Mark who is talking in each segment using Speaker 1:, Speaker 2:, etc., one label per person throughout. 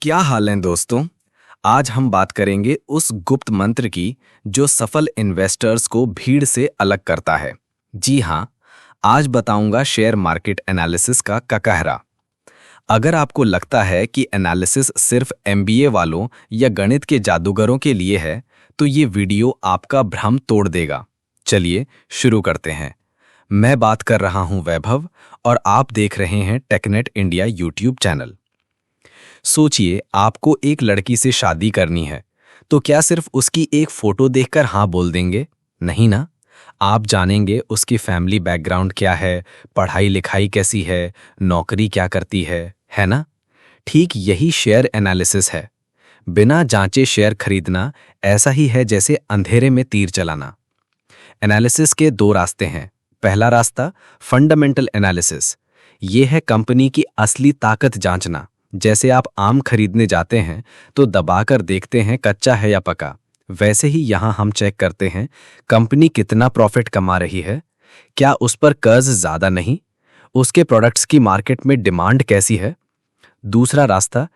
Speaker 1: क्या हाल है दोस्तों। आज हम बात करेंगे उस गुप्त मंत्र की जो सफल इन्वेस्टर्स को भीड़ से अलग करता है। जी हाँ, आज बताऊंगा शेयर मार्केट एनालिसिस का ककहरा। अगर आपको लगता है कि एनालिसिस सिर्फ एमबीए वालों या गणित के जादूगरों के लिए है, तो ये वीडियो आपका भ्रम तोड़ देगा। चलिए शुरू करते हैं। मैं बात कर रहा हूं वैभव और आप देख रहे हैं टेकनेट इंडिया यूट्यूब चैनल। सोचिए, आपको एक लड़की से शादी करनी है, तो क्या सिर्फ उसकी एक फोटो देखकर हाँ बोल देंगे? नहीं ना। आप जानेंगे उसकी फैमिली बैकग्राउंड क्या है, पढ़ाई लिखाई कैसी है, नौकरी क्या करती है ना? ठीक यही शेयर एनालिसिस है। बिना जांचे शेयर खरीदना ऐसा ही है जैसे अंधेरे में तीर चलाना। एनालिसिस के दो रास्ते हैं। पहला रास्ता फंडामेंटल एनालिसिस। ये है कंपनी की असली ताकत जांचना। जैसे आप आम खरीदने जाते हैं तो दबाकर देखते हैं कच्चा है या पका, वैसे ही यहां हम चेक करते हैं कंपनी कितना प्रॉफिट कमा रही है, क्या उस पर कर्ज ज्यादा नहीं, उसके प्रोडक्ट्स की मार्केट में डिमांड कैसी है। दूसरा रास्ता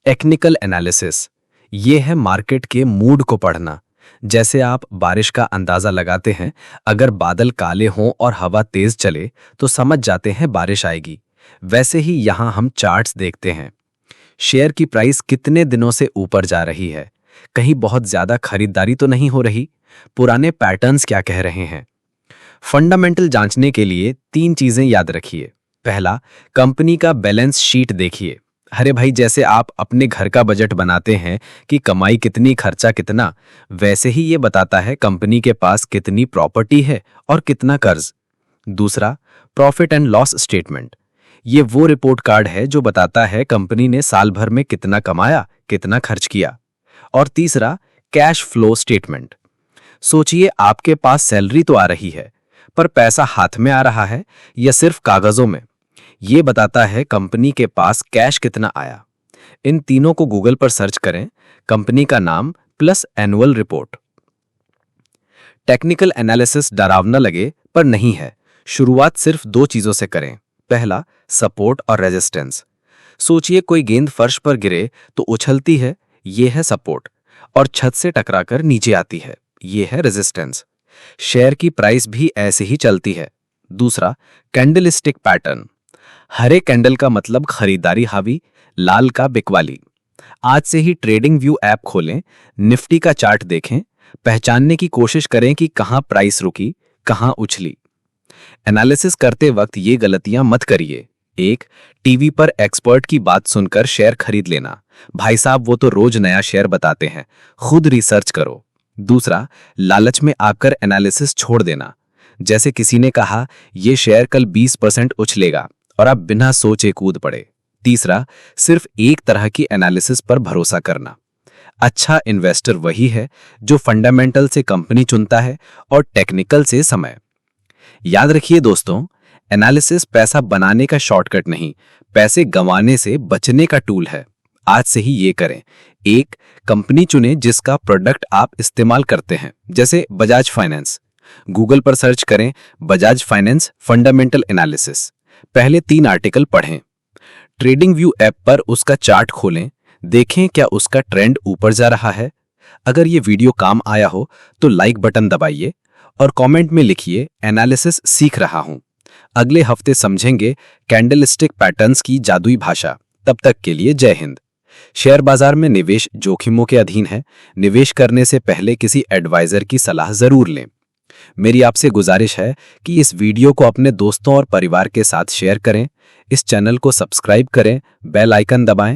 Speaker 1: टेक्निकल एनालिसिस। ये है मार्केट के मूड को पढ़ना। जैसे आप बारिश का अंदाजा लगाते हैं, अगर बादल काले हों और हवा तेज चले तो समझ जाते हैं बारिश आएगी। वैसे ही यहां हम चार्ट्स देखते हैं। शेयर की प्राइस कितने दिनों से ऊपर जा रही है, कहीं बहुत ज्यादा खरीदारी तो नहीं हो रही, पुराने पैटर्न्स क्या कह रहे हैं। फंडामेंटल जांचने के लिए तीन चीजें याद रखिए। पहला, कंपनी का बैलेंस शीट देखिए। अरे भाई, जैसे आप अपने घर का बजट बनाते हैं कि कमाई कितनी खर्चा कितना, वैसे ही ये बताता है कंपनी के पास कितनी प्रॉपर्टी है और कितना कर्ज। दूसरा, प्रॉफिट एंड लॉस स्टेटमेंट। ये वो रिपोर्ट कार्ड है जो बताता है कंपनी ने साल भर में कितना कमाया, कितना खर्च किया। और तीसरा, कैश फ्लो स्टेटमेंट। सोचिए, आपके पास सैलरी तो आ रही है, पर पैसा हाथ में आ रहा है या सिर्फ कागजों में। ये बताता है कंपनी के पास कैश कितना आया। इन तीनों को गूगल पर सर्च करें, कंपनी का नाम plus annual report. Technical analysis डरावना लगे पर नहीं है। शुरुआत सिर्फ दो चीजों से करें। पहला, सपोर्ट और रेजिस्टेंस। सोचिए, कोई गेंद फर्श पर गिरे तो उछलती है, ये है सपोर्ट, और छत से टकराकर नीचे आती है, ये है रेजिस्टेंस। शेयर की प्राइस भी ऐसे ही चलती है। दूसरा, कैंडलस्टिक पैटर्न। हरे कैंडल का मतलब खरीदारी हावी, लाल का बिकवाली। आज से ही ट्रेडिंग व्यू ऐप खोलें, निफ्टी का चार्ट देखें, पहचानने की कोशिश करें कि कहां प्राइस रुकी, कहां उछली। एनालिसिस करते वक्त ये गलतियां मत करिए। एक, टीवी पर एक्सपर्ट की बात सुनकर शेयर खरीद लेना। भाई साहब, वो तो रोज नया शेयर बताते हैं, खुद रिसर्च करो। दूसरा, लालच में आकर एनालिसिस छोड़ देना। जैसे किसी ने कहा ये शेयर कल 20% उछलेगा और आप बिना सोचे कूद पड़े। तीसरा, सिर्फ एक तरह की एनालिसिस पर भरोसा करना। अच्छा इन्वेस्टर वही है जो फंडामेंटल से कंपनी चुनता है और टेक्निकल से समय। याद रखिए दोस्तों, एनालिसिस पैसा बनाने का शॉर्टकट नहीं, पैसे गंवाने से बचने का टूल है। आज से ही ये करें। एक, कंपनी चुने जिसका प्रोडक्ट आप इस्तेमाल करते हैं, जैसे बजाज फाइनेंस। गूगल पर सर्च करें बजाज फाइनेंस फंडामेंटल एनालिसिस। पहले 3 आर्टिकल पढ़ें। ट्रेडिंग व्यू ऐप पर उसका चार्ट खोलें, देखें क्या उसका ट्रेंड ऊपर जा रहा है। अगर ये वीडियो काम आया हो तो लाइक बटन दबाइए और कमेंट में लिखिए एनालिसिस सीख रहा हूं। अगले हफ्ते समझेंगे कैंडलस्टिक पैटर्न्स की जादुई भाषा। तब तक के लिए जय हिंद। शेयर बाजार में निवेश जोखिमों के अधीन है। निवेश करने से पहले किसी एडवाइजर की सलाह जरूर लें। मेरी आपसे गुजारिश है कि इस वीडियो को अपने दोस्तों और परिवार के साथ शेयर करें। इस चैनल को सब्सक्राइब करें, बेल आइकन दबाएं